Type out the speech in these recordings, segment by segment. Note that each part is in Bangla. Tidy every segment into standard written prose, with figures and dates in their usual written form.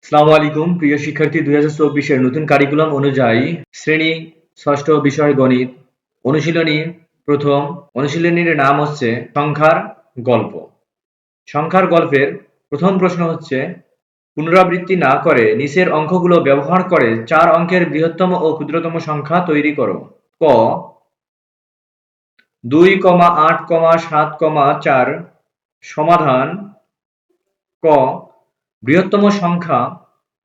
আসসালামু আলাইকুম প্রিয় শিক্ষার্থী 2024 এর নতুন কারিকুলাম অনুযায়ী শ্রেণী ষষ্ঠ বিষয় গণিত অনুশীলনী প্রথম অনুশীলনীর নাম হচ্ছে সংখ্যার গল্প। সংখ্যার গল্পের প্রথম প্রশ্ন হচ্ছে পুনরাবৃত্তি না করে নিচের অঙ্কগুলো ব্যবহার করে 4 অঙ্কের বৃহত্তম ও ক্ষুদ্রতম সংখ্যা তৈরি করো। ক 2,8,7,4 সমাধান। ক বৃহত্তম সংখ্যা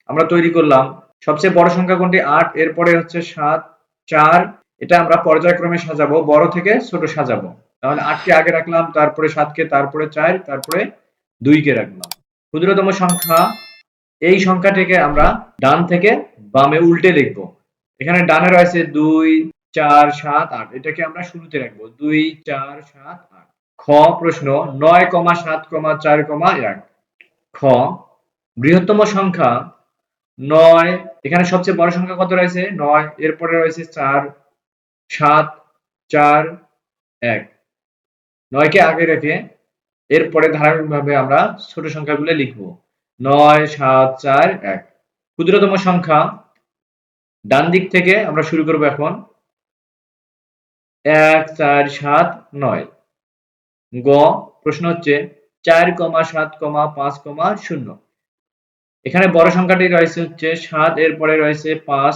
আমরা তৈরি করলাম। সবচেয়ে বড় সংখ্যা কোনটি? 8, এরপরে হচ্ছে 7, 4। এটা আমরা পর্যায়ক্রমে সাজাবো, বড় থেকে ছোট সাজাবো। তাহলে 8 কে আগে রাখলাম, তারপরে 7 কে, তারপরে 4, তারপরে 2 কে রাখলাম। ক্ষুদ্রতম সংখ্যা, এই সংখ্যাটিকে আমরা ডান থেকে বামে উল্টে লিখবো। এখানে ডানে রয়েছে 2, 4, 7, 8, এটাকে আমরা শুরুতে রাখবো। 2, 4, 7, 8। খ প্রশ্ন 9,7,4,1। খ বৃহত্তম সংখ্যা 9, এখানে সবচেয়ে বড় সংখ্যা কত রয়েছে? 9, এরপরে রয়েছে 4, 7, 4, 1। 9 কে আগে রেখে এরপরে ধারাবাহিকভাবে আমরা ছোট সংখ্যাগুলো লিখব। 9, 7, 4, 1। ক্ষুদ্রতম সংখ্যা ডান দিক থেকে আমরা শুরু করব এখন। 1, 4, 7, 9। গ প্রশ্ন হচ্ছে 4,7,5,0। এখানে বড় সংখ্যাটি রয়েছে হচ্ছে 7, এরপরে রয়েছে 5,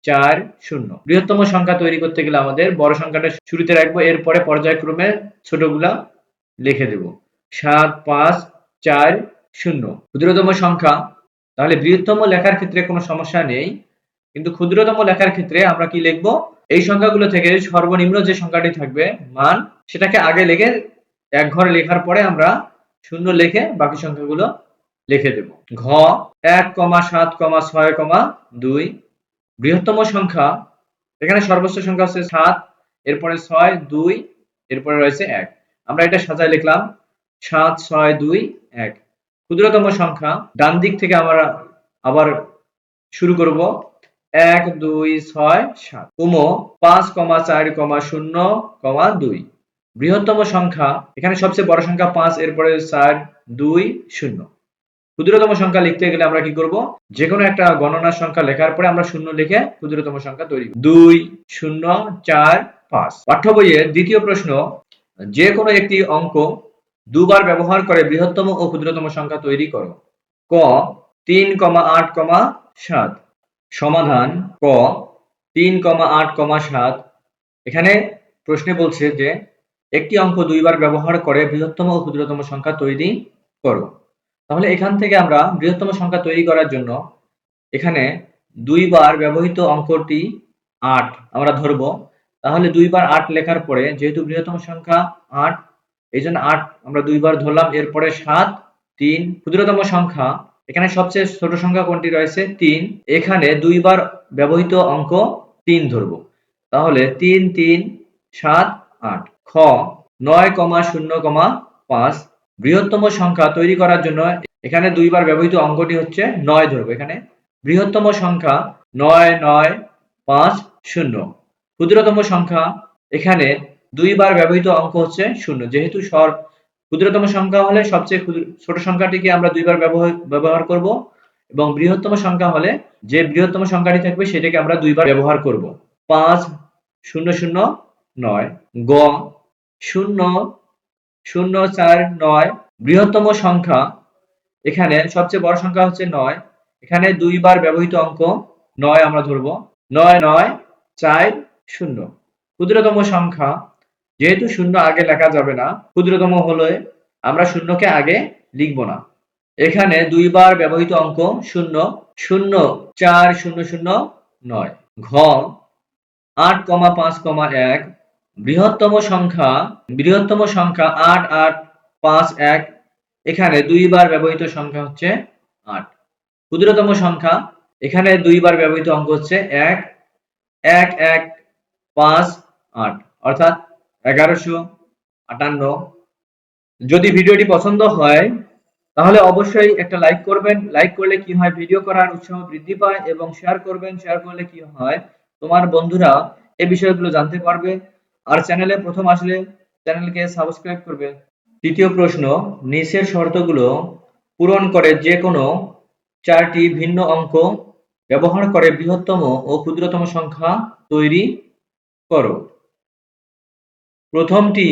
4, 0। বৃহত্তম সংখ্যা তৈরি করতে গেলে আমাদের বড় সংখ্যাটা শুরুতে রাখবো, এরপরে পর্যায়ক্রমে ছোটগুলা লিখে দেব। 7, 5, 4, 0। ক্ষুদ্রতম সংখ্যা, তাহলে বৃহত্তম লেখার ক্ষেত্রে কোনো সমস্যা নেই, কিন্তু ক্ষুদ্রতম লেখার ক্ষেত্রে আমরা কি লিখব? এই সংখ্যাগুলো থেকে সর্বনিম্ন যে সংখ্যাটি থাকবে মান, সেটাকে আগে লিখে এক ঘরে লেখার পরে আমরা শূন্য লিখে বাকি সংখ্যাগুলো লিখে দেব। ঘ 1,7,6,2। বৃহত্তম সংখ্যা, এখানে সর্বোচ্চ সংখ্যা হচ্ছে 7, এরপরে 6, 2, এরপরে রয়েছে 1। আমরা এটা সাজায় লিখলাম 7, 6, 2, 1। ক্ষুদ্রতম সংখ্যা ডান দিক থেকে আমরা আবার শুরু করব। 1, 2, 6, 7। 5,4,0,2। বৃহত্তম সংখ্যা, এখানে সবচেয়ে বড় সংখ্যা 5, এরপরে 4, 2, 0। ক্ষুদ্রতম সংখ্যা লিখতে গেলে আমরা কি করব? যে কোনো একটা গণনার সংখ্যা লেখার পরে আমরা শূন্য লিখে ক্ষুদ্রতম সংখ্যা তৈরি করব। 2, 0, 4, 5। পাঠ্য বইয়ের দ্বিতীয় প্রশ্ন, যে কোনো একটি অঙ্ক দুবার ব্যবহার করে বৃহত্তম ও ক্ষুদ্রতম সংখ্যা তৈরি করো। ক 3,8,7। সমাধান। ক 3,8,7। এখানে প্রশ্নে বলছে যে একটি অঙ্ক দুইবার ব্যবহার করে বৃহত্তম ও ক্ষুদ্রতম সংখ্যা তৈরি করো। তাহলে এখান থেকে আমরা বৃহত্তম সংখ্যা তৈরি করার জন্য এখানে দুইবার ব্যবহৃত অঙ্কটি 8 আমরা ধরব। তাহলে দুইবার 8 লেখার পরে যেহেতু বৃহত্তম সংখ্যা 8, এই জন্য 8 আমরা দুইবার ধরলাম, এরপরে 7, 3। ক্ষুদ্রতম সংখ্যা, এখানে সবচেয়ে ছোট সংখ্যা কোনটি রয়েছে? 3। এখানে দুইবার ব্যবহৃত অঙ্ক 3 ধরব। তাহলে 3, 3, 7, 8। খ 9,0,5। বৃহত্তম সংখ্যা তৈরি করার জন্য এখানে দুইবার ব্যবহৃত অঙ্কটি হচ্ছে 9 ধরব। এখানে বৃহত্তম সংখ্যা 9, 9, 5, 0। ক্ষুদ্রতম সংখ্যা, এখানে দুইবার ব্যবহৃত অঙ্ক হচ্ছে 0। যেহেতু ক্ষুদ্রতম সংখ্যা হলে সবচেয়ে ছোট সংখ্যাটিকে আমরা দুইবার ব্যবহার করব, এবং বৃহত্তম সংখ্যা হলে যে বৃহত্তম সংখ্যাটি থাকবে সেটাকে আমরা দুইবার ব্যবহার করব। 5, 0, 0, 9। গ 0, 0, 4, 9। বৃহত্তম সংখ্যা, এখানে সবচেয়ে বড় সংখ্যা হচ্ছে 9। এখানে দুইবার ব্যবহৃত অঙ্ক 9 আমরা ধরব। 9, 9, 4, 0। ক্ষুদ্রতম সংখ্যা, যেহেতু শূন্য আগে লেখা যাবে না, ক্ষুদ্রতম হলে আমরা শূন্যকে আগে লিখব না। এখানে দুইবার ব্যবহৃত অঙ্ক 0, 0, 4, 0, 0, 9। ঘ 8,5,1। বৃহত্তম সংখ্যা 8, 8, 5, 1। এখানে দুইবার ব্যবহৃত সংখ্যা হচ্ছে 8। ক্ষুদ্রতম সংখ্যা, এখানে দুইবার ব্যবহৃত অঙ্ক হচ্ছে 1, 1, 1, 5, 8, অর্থাৎ 1158। যদি ভিডিওটি পছন্দ হয় তাহলে অবশ্যই একটা লাইক করবেন। লাইক করলে কি হয়, ভিডিও করার উৎসাহ বৃদ্ধি পায়, এবং শেয়ার করবেন। শেয়ার করলে কি হয়, তোমার বন্ধুরা এই বিষয়গুলো জানতে পারবে। আর চ্যানেলে প্রথম আসলে চ্যানেলকে সাবস্ক্রাইব করবে। তৃতীয় প্রশ্ন, নিচের শর্তগুলো পূরণ করে যে কোনো 4টি ভিন্ন অঙ্ক ব্যবহার করে বৃহত্তম ও ক্ষুদ্রতম সংখ্যা তৈরি করো। প্রথমটি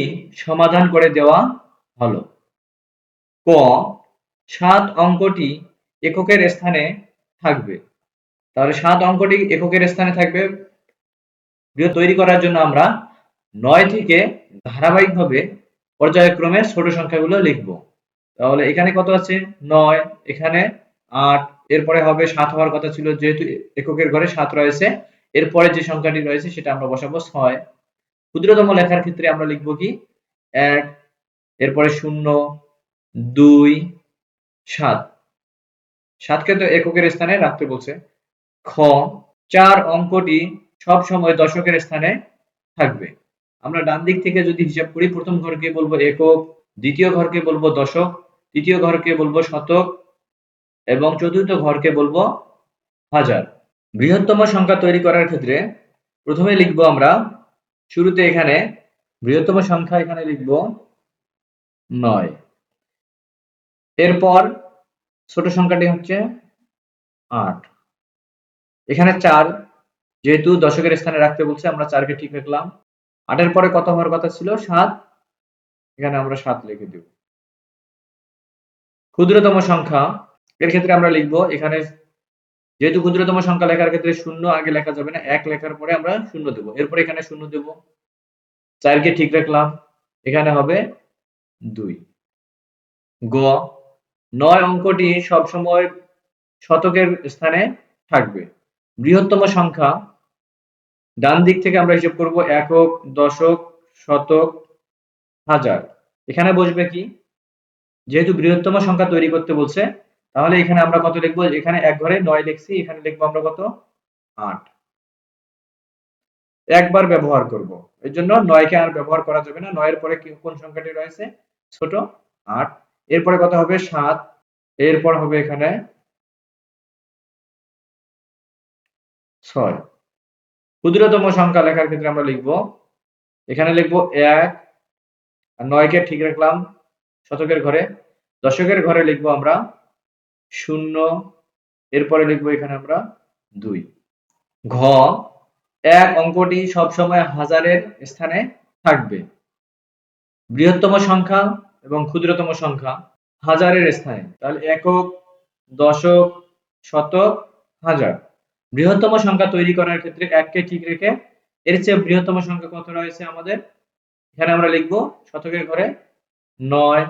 সমাধান করে দেওয়া হলো। ক 7 অঙ্কটি এককের স্থানে থাকবে। তাহলে 7 অঙ্কটি এককের স্থানে থাকবে। তৈরি করার জন্য আমরা 9 থেকে ধারাবাহিকভাবে পর্যায়ক্রমে ছোট সংখ্যাগুলো লিখব। তাহলে এখানে কত আছে 9, এখানে 8, এরপরে হবে 7 হওয়ার কথা ছিল, যেহেতু এককের ঘরে 7 রয়েছে, এরপরে যে সংখ্যাটি রয়েছে সেটা আমরা বসাবো 6। ক্ষুদ্রতম লেখার ক্ষেত্রে আমরা লিখব কি 1, এরপরে 0, 2, 7। 7 কে তো এককের স্থানে রাখতে বলছে। খ 4 অঙ্কটি সব সময় দশকের স্থানে থাকবে। আমরা ডান দিক থেকে যদি হিসাব করি, প্রথম ঘরকে বলবো একক, দ্বিতীয় ঘরকে বলবো দশক, তৃতীয় ঘরকে বলবো শতক এবং চতুর্থ ঘরকে বলবো হাজার। বৃহত্তম সংখ্যা তৈরি করার ক্ষেত্রে প্রথমে লিখবো আমরা শুরুতে এখানে বৃহত্তম সংখ্যা এখানে লিখবো 9, এরপর ছোট সংখ্যাটি হচ্ছে 8, এখানে 4, যেহেতু দশকের স্থানে রাখতে বলছে আমরা 4 কে ঠিক রাখলাম। 8 এর পরে কত হওয়ার কথা ছিল 7, এখানে আমরা 7 লিখে দেব। ক্ষুদ্রতম সংখ্যা এর ক্ষেত্রে আমরা লিখব, এখানে যেহেতু ক্ষুদ্রতম সংখ্যা লেখার ক্ষেত্রে 0 আগে লেখা যাবে না, 1 লেখার পরে আমরা 0 দেব, এরপর এখানে 0 দেব। 4 কে ঠিক রাখলাম, এখানে হবে 2। গ 9 অঙ্কটি সবসময় শতকের স্থানে থাকবে। বৃহত্তম সংখ্যা ডান দিক থেকে আমরা হিসাব করব একক, দশক, শতক, হাজার। এখানে বসবে কি, যেহেতু বৃহত্তম সংখ্যা তৈরি করতে বলছে, তাহলে এখানে আমরা কত লিখবো, এখানে এক ঘরে 9 লিখছি, এখানে লিখবো আমরা কত 8। একবার ব্যবহার করব, এর জন্য 9 কে আর ব্যবহার করা যাবে না। 9 এর পরে কোন সংখ্যাটি রয়েছে ছোট 8, এরপরে কত হবে 7, এরপর হবে এখানে 6। ক্ষুদ্রতম সংখ্যা লেখার ক্ষেত্রে আমরা লিখব, এখানে লিখব 1 আর 9 কে ঠিক রাখলাম শতকের ঘরে। দশকের ঘরে লিখব আমরা 0, এরপরে লিখব এখানে আমরা 2। ঘ 1 অঙ্কটি সবসময় হাজারের স্থানে থাকবে। বৃহত্তম সংখ্যা এবং ক্ষুদ্রতম সংখ্যা হাজারের স্থানে, তাহলে একক, দশক, শতক, হাজার। বৃহত্তম সংখ্যা তৈরি করার ক্ষেত্রে 1 কে ঠিক রেখে এর চেয়ে বৃহত্তম সংখ্যা কত রয়েছে আমাদের, এখানে আমরা লিখব শতকের ঘরে 9,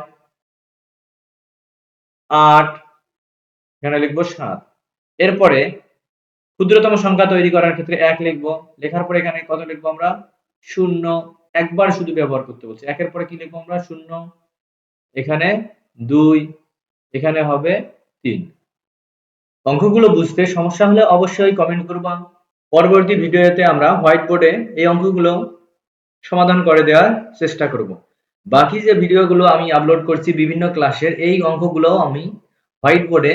8, এখানে লিখব 7। এরপরে ক্ষুদ্রতম সংখ্যা তৈরি করার ক্ষেত্রে 1 লিখব, লেখার পরে এখানে কত লিখব আমরা 0, একবার শুধু ব্যবহার করতে বলছি। 1 এর পরে কি লিখব আমরা 0, এখানে 2, এখানে হবে 3। অঙ্কগুলো বুঝতে সমস্যা হলে অবশ্যই কমেন্ট করবা। পরবর্তী ভিডিওতে আমরা হোয়াইট বোর্ডে এই অঙ্কগুলো সমাধান করে দেওয়ার চেষ্টা করব। বাকি যে ভিডিওগুলো আমি আপলোড করছি বিভিন্ন ক্লাসের, এই অঙ্কগুলো আমি হোয়াইট বোর্ডে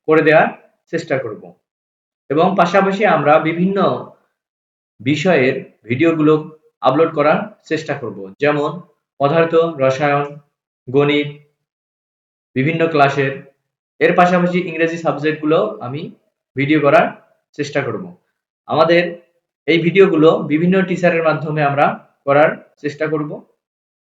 করে দেওয়ার চেষ্টা করব এবং পাশাপাশি আমরা বিভিন্ন বিষয়ের ভিডিওগুলো আপলোড করার চেষ্টা করব, যেমন পদার্থ, রসায়ন, গণিত, বিভিন্ন ক্লাসের। এর পাশাপাশি ইংরেজি সাবজেক্টগুলো আমি ভিডিও করার চেষ্টা করব। আমাদের এই ভিডিওগুলো বিভিন্ন টিচারের মাধ্যমে আমরা করার চেষ্টা করব।